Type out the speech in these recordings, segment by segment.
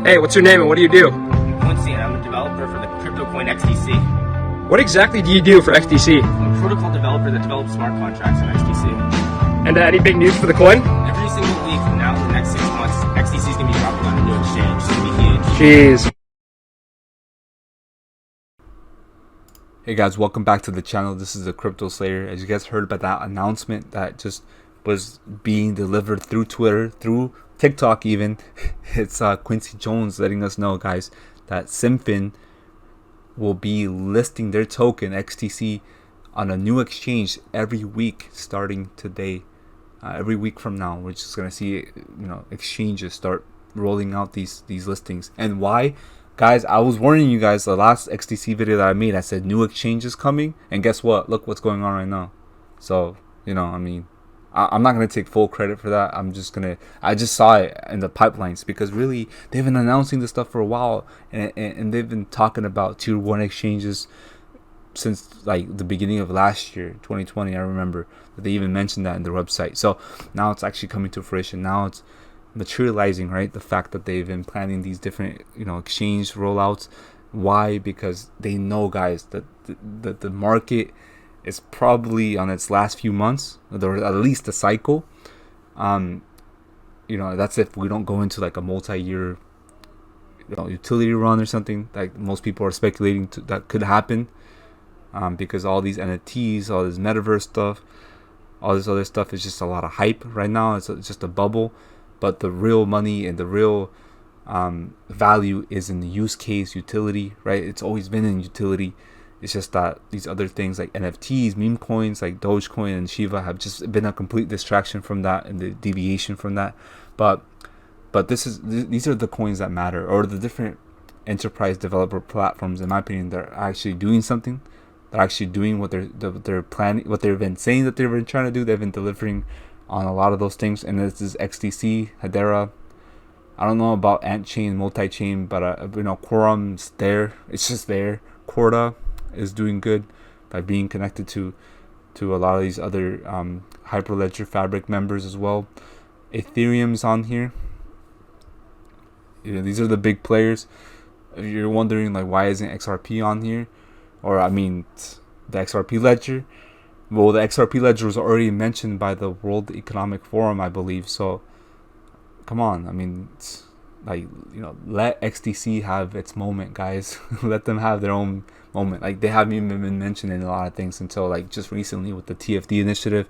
Hey, what's your name and what do you do? Quincy, and I'm a developer for the crypto coin XDC. What exactly do you do for XDC? I'm a protocol developer that develops smart contracts on XDC. And any big news for the coin? Every single week from now to the next 6 months, XDC is going to be dropping on a new exchange. It's going to be huge. Jeez. Hey guys, welcome back to the channel. This is the Crypto Slayer. As you guys heard about that announcement that just was being delivered through Twitter, through TikTok even, it's Quincy Jones letting us know, guys, that XinFin will be listing their token XDC on a new exchange every week starting today. Every week from now, we're just gonna see, exchanges start rolling out these listings. And why? Guys, I was warning you guys the last XDC video that I made. I said new exchanges coming, and guess what? Look what's going on right now. So, I'm not going to take full credit for that. I just saw it in the pipelines because really they've been announcing this stuff for a while, and they've been talking about tier 1 exchanges since like the beginning of last year, 2020. I remember that they even mentioned that in their website. So now it's actually coming to fruition. Now it's materializing, right? The fact that they've been planning these different exchange rollouts. Why? Because they know, guys, that the market is probably on its last few months, or at least a cycle. That's if we don't go into like a multi-year utility run or something like most people are speculating that could happen, because all these NFTs, all this metaverse stuff, all this other stuff is just a lot of hype right now. It's just a bubble. But the real money and the real value is in the use case, utility, right? It's always been in utility. It's just that these other things like NFTs, meme coins like Dogecoin and Shiba have just been a complete distraction from that and the deviation from that. But these are the coins that matter, or the different enterprise developer platforms, in my opinion, that are actually doing something. They're actually doing what they're planning, what they've been saying that they've been trying to do. They've been delivering on a lot of those things, and this is XDC, Hedera. I don't know about Ant-Chain, multi-chain, but Quorum's there. It's just there. Corda is doing good by being connected to a lot of these other Hyperledger Fabric members as well. Ethereum's on here. These are the big players. If you're wondering like why isn't XRP on here, or the XRP ledger. Well, the XRP ledger was already mentioned by the World Economic Forum, I believe. So, come on. Let XDC have its moment, guys. Let them have their own moment. Like, they haven't even been mentioned in a lot of things until, like, just recently with the TFDI initiative,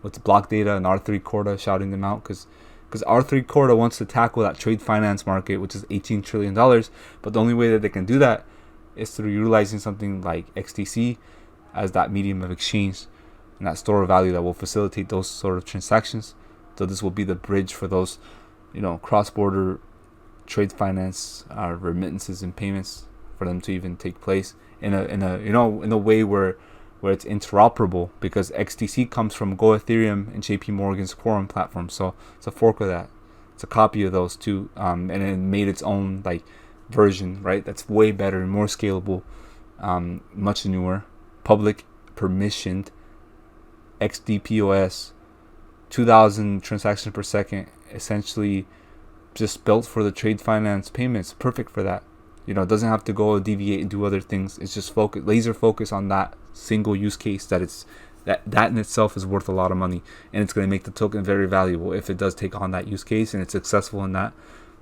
with the block data and R3 Corda shouting them out. Because R3 Corda wants to tackle that trade finance market, which is $18 trillion. But the only way that they can do that is through utilizing something like XDC as that medium of exchange and that store of value that will facilitate those sort of transactions. So this will be the bridge for those, cross-border trade finance, remittances and payments for them to even take place in a way where it's interoperable, because XDC comes from Go Ethereum and JP Morgan's Quorum platform. So it's a fork of that. It's a copy of those two, and it made its own like version, right? That's way better and more scalable, much newer, public permissioned. XDPOS, 2,000 transactions per second, essentially just built for the trade finance payments. Perfect for that. It doesn't have to go deviate and do other things. It's just laser focus on that single use case that in itself is worth a lot of money, and it's going to make the token very valuable if it does take on that use case and it's successful in that,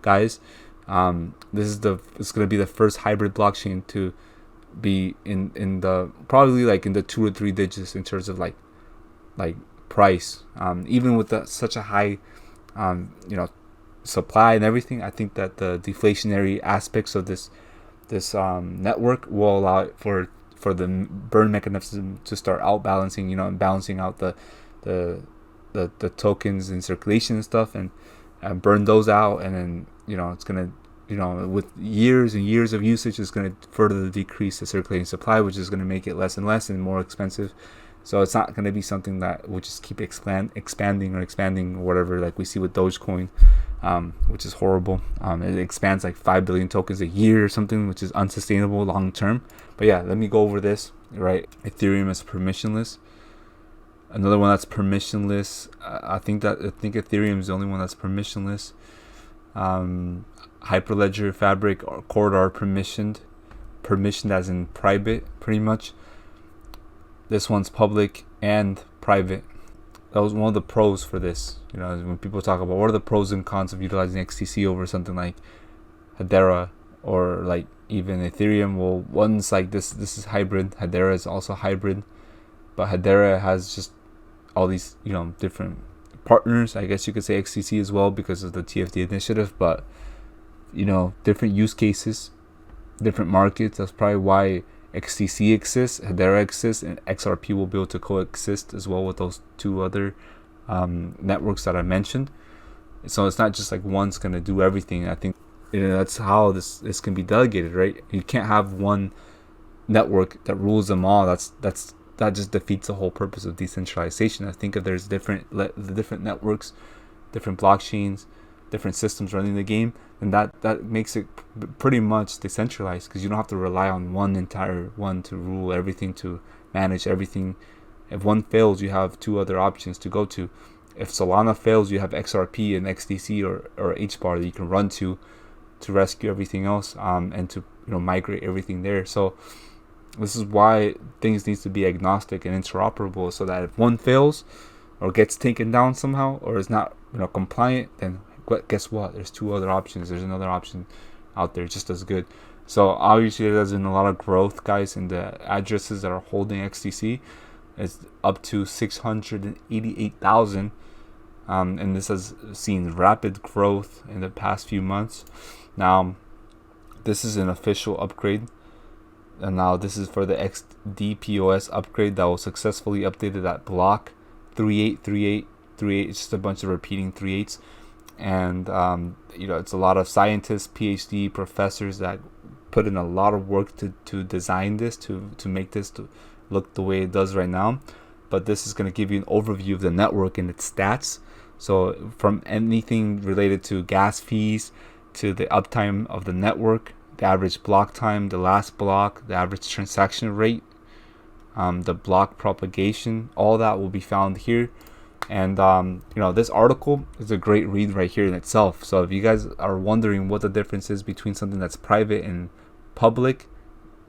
guys. It's going to be the first hybrid blockchain to be in the probably like in the 2 or 3 digits in terms of like price, even with such a high supply and everything. I think that the deflationary aspects of this network will allow it for the burn mechanism to start outbalancing, and balancing out the tokens in circulation and stuff, and burn those out, and then it's gonna with years and years of usage, is going to further decrease the circulating supply, which is going to make it less and less and more expensive. So it's not going to be something that will just keep expanding or whatever, like we see with Dogecoin, which is horrible. It expands like 5 billion tokens a year or something, which is unsustainable long term. But yeah, let me go over this, right? Ethereum is permissionless. Another one that's permissionless, I think Ethereum is the only one that's permissionless. Hyperledger Fabric or Corda permissioned as in private, pretty much. This one's public and private. That was one of the pros for this. When people talk about what are the pros and cons of utilizing XDC over something like Hedera or like even Ethereum. Well, one's like this is hybrid. Hedera is also hybrid, but Hedera has just all these different partners. I guess you could say XDC as well because of the TFDI initiative, but different use cases, different markets. That's probably why XDC exists, Hedera exists, and XRP will be able to coexist as well with those two other networks that I mentioned. So it's not just like one's gonna do everything. I think that's how this can be delegated, right? You can't have one network that rules them all. That just defeats the whole purpose of decentralization. I think if there's different networks, different blockchains, different systems running the game, and that makes it pretty much decentralized, because you don't have to rely on one entire one to rule everything, to manage everything. If one fails, you have two other options to go to. If Solana fails, you have XRP and XDC or HBAR that you can run to rescue everything else, and to migrate everything there. So this is why things need to be agnostic and interoperable, so that if one fails or gets taken down somehow or is not compliant, then guess what? There's two other options. There's another option out there just as good. So obviously there's been a lot of growth, guys, in the addresses that are holding XDC. It's up to 688,000, and this has seen rapid growth in the past few months. Now this is an official upgrade, and now this is for the XDPOS upgrade that was successfully updated at block 383838. It's just a bunch of repeating 38s. And it's a lot of scientists, PhD professors that put in a lot of work to design this, to make this to look the way it does right now. But this is going to give you an overview of the network and its stats. So from anything related to gas fees to the uptime of the network, the average block time, the last block, the average transaction rate, the block propagation, all that will be found here. And this article is a great read right here in itself. So if you guys are wondering what the difference is between something that's private and public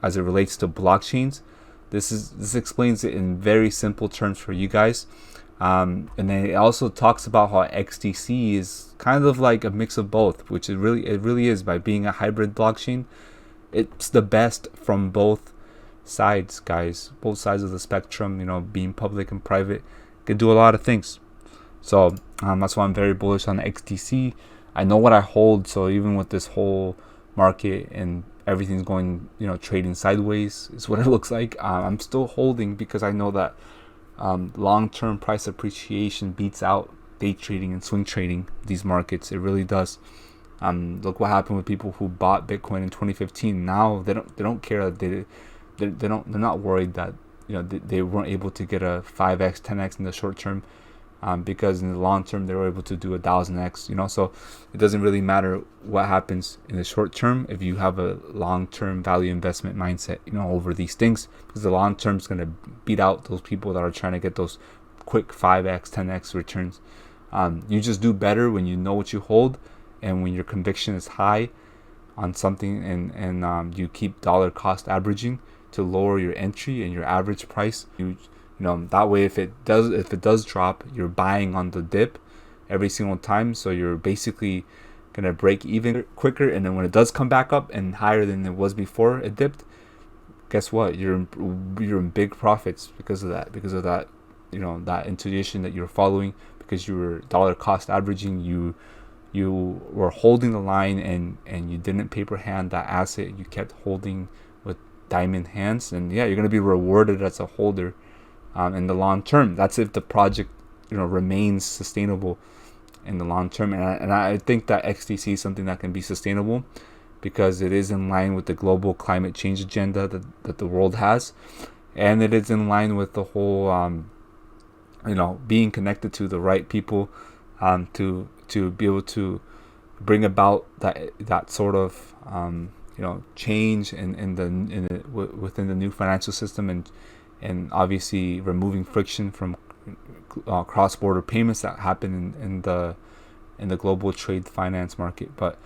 as it relates to blockchains, this explains it in very simple terms for you guys. And then it also talks about how XDC is kind of like a mix of both, which it really is. By being a hybrid blockchain, it's the best from both sides, guys. Both sides of the spectrum. Being public and private can do a lot of things. So that's why I'm very bullish on XDC. I know what I hold, so even with this whole market and everything's going trading sideways is what it looks like, I'm still holding, because I know that long-term price appreciation beats out day trading and swing trading these markets. It really does. Look what happened with people who bought Bitcoin in 2015. Now they don't care. They're not worried that they weren't able to get a 5x, 10x in the short term, because in the long term they were able to do 1,000x. So it doesn't really matter what happens in the short term if you have a long-term value investment mindset, over these things, because the long term is going to beat out those people that are trying to get those quick 5x, 10x returns. You just do better when you know what you hold, and when your conviction is high on something, and you keep dollar cost averaging to lower your entry and your average price. That way, if it does drop, you're buying on the dip every single time, so you're basically gonna break even quicker. And then when it does come back up and higher than it was before it dipped, guess what? You're in big profits because of that that intuition that you're following, because you were dollar cost averaging. You were holding the line, and you didn't paper hand that asset. You kept holding with diamond hands, and you're going to be rewarded as a holder in the long term. That's if the project remains sustainable in the long term. And I think that XDC is something that can be sustainable, because it is in line with the global climate change agenda that the world has, and it is in line with the whole being connected to the right people, to be able to bring about that sort of change within the new financial system, and obviously removing friction from cross-border payments that happen in in the global trade finance market. But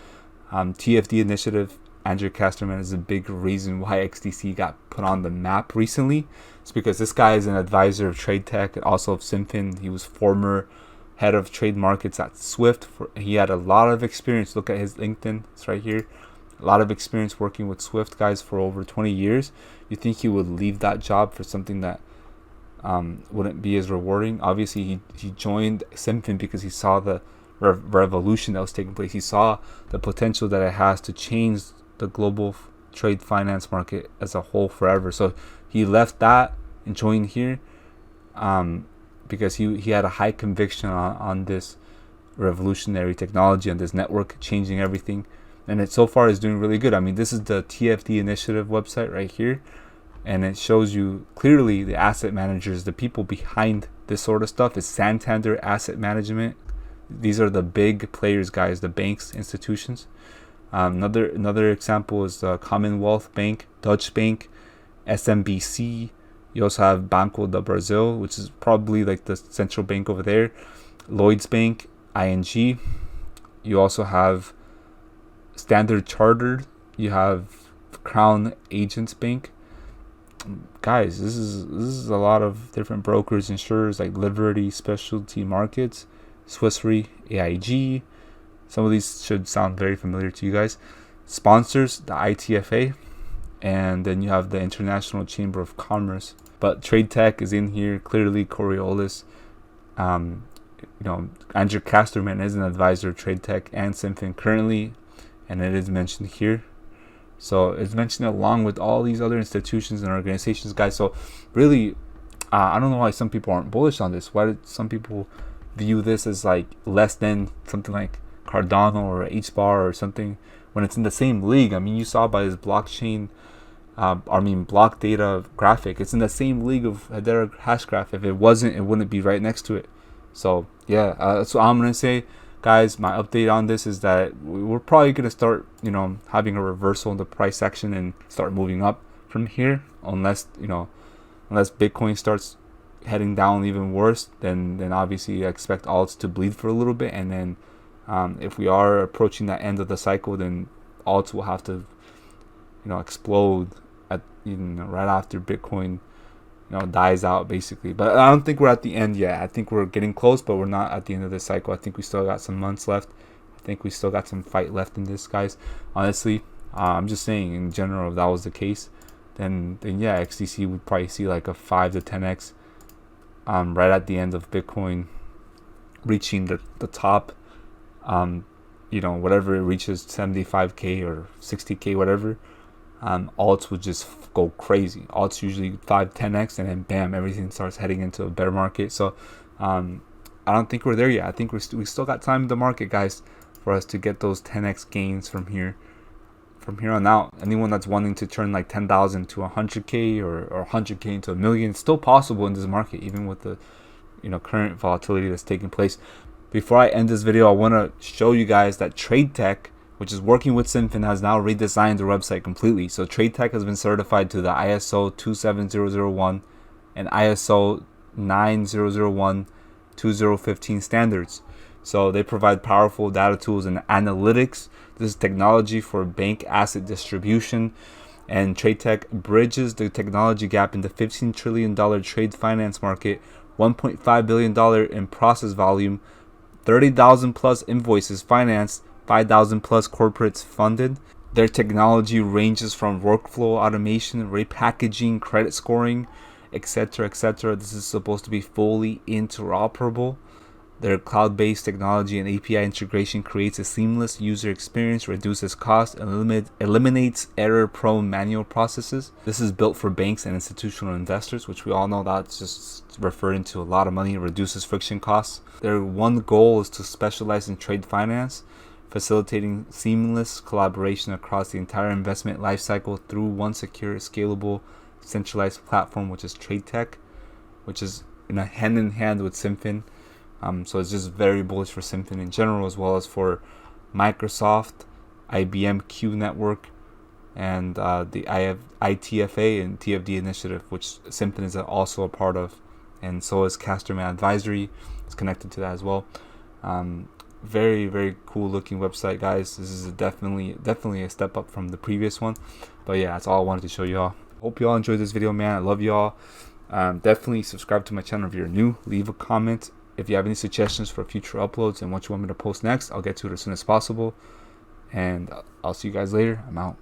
TFD initiative, Andrew Casterman, is a big reason why XDC got put on the map recently. It's because this guy is an advisor of Tradeteq and also of XinFin. He was former head of trade markets at Swift. He had a lot of experience. Look at his LinkedIn. It's right here. A lot of experience working with Swift guys for over 20 years. You think he would leave that job for something that wouldn't be as rewarding? Obviously, he joined XinFin because he saw the revolution that was taking place. He saw the potential that it has to change the global trade finance market as a whole forever. So he left that and joined here because he had a high conviction on this revolutionary technology and this network changing everything. And it so far is doing really good. I mean, this is the TFD initiative website right here. And it shows you clearly the asset managers, the people behind this sort of stuff. Is Santander Asset Management. These are the big players, guys, the banks, institutions. Another example is the Commonwealth Bank, Dutch Bank, SMBC. You also have Banco do Brasil, which is probably like the central bank over there. Lloyds Bank, ING. You also have Standard Chartered. You have Crown Agents Bank. Guys, this is a lot of different brokers, insurers like Liberty Specialty Markets, Swiss Re, AIG. Some of these should sound very familiar to you guys. Sponsors, the ITFA, and then you have the International Chamber of Commerce. But Tradeteq is in here, clearly Coriolis. Andrew Casterman is an advisor of Tradeteq and XinFin currently, and it is mentioned here. So it's mentioned along with all these other institutions and organizations, guys. So really, I don't know why some people aren't bullish on this. Why did some people view this as like less than something like Cardano or HBAR or something when it's in the same league? I mean, you saw by this blockchain, block data graphic. It's in the same league of Hedera Hashgraph. If it wasn't, it wouldn't be right next to it. So yeah, that's what I'm gonna say. Guys, my update on this is that we're probably going to start, having a reversal in the price action and start moving up from here, unless Bitcoin starts heading down even worse, then obviously I expect alts to bleed for a little bit, and then if we are approaching that end of the cycle, then alts will have to, explode at right after Bitcoin dies out, basically. But I don't think we're at the end yet. I think we're getting close, but we're not at the end of this cycle. I think we still got some months left. I think we still got some fight left in this, guys. Honestly, I'm just saying in general, if that was the case, then yeah, XDC would probably see like a 5 to 10x right at the end of Bitcoin reaching the top. Whatever it reaches, 75k or 60k, whatever. Alts would just go crazy. Alts usually 5, 10x, and then bam, everything starts heading into a bear market. So I don't think we're there yet. I think we still got time in the market, guys, for us to get those 10x gains from here on out. Anyone that's wanting to turn like 10,000 to 100k or 100k into a million, it's still possible in this market, even with the current volatility that's taking place. Before I end this video, I want to show you guys that Tradeteq, which is working with XinFin, has now redesigned their website completely. So Tradeteq has been certified to the ISO 27001 and ISO 9001-2015 standards. So they provide powerful data tools and analytics. This is technology for bank asset distribution. And Tradeteq bridges the technology gap in the $15 trillion trade finance market, $1.5 billion in process volume, 30,000 plus invoices financed, 5,000 plus corporates funded. Their technology ranges from workflow automation, repackaging, credit scoring, etc., etc. This is supposed to be fully interoperable. Their cloud-based technology and API integration creates a seamless user experience, reduces cost, and eliminates error-prone manual processes. This is built for banks and institutional investors, which we all know that's just referring to a lot of money. It reduces friction costs. Their one goal is to specialize in trade finance, facilitating seamless collaboration across the entire investment lifecycle through one secure, scalable, centralized platform, which is Tradeteq, which is hand in hand with XinFin. So it's just very bullish for XinFin in general, as well as for Microsoft, IBM Q Network, and the ITFA and TFD initiative, which XinFin is also a part of, and so is Casterman Advisory. It's connected to that as well. very cool looking website, guys. This is definitely a step up from the previous one. But yeah, that's all I wanted to show y'all. Hope y'all enjoyed this video, man. I love y'all. Definitely subscribe to my channel if you're new. Leave a comment if you have any suggestions for future uploads and what you want me to post next. I'll get to it as soon as possible. And I'll see you guys later. I'm out.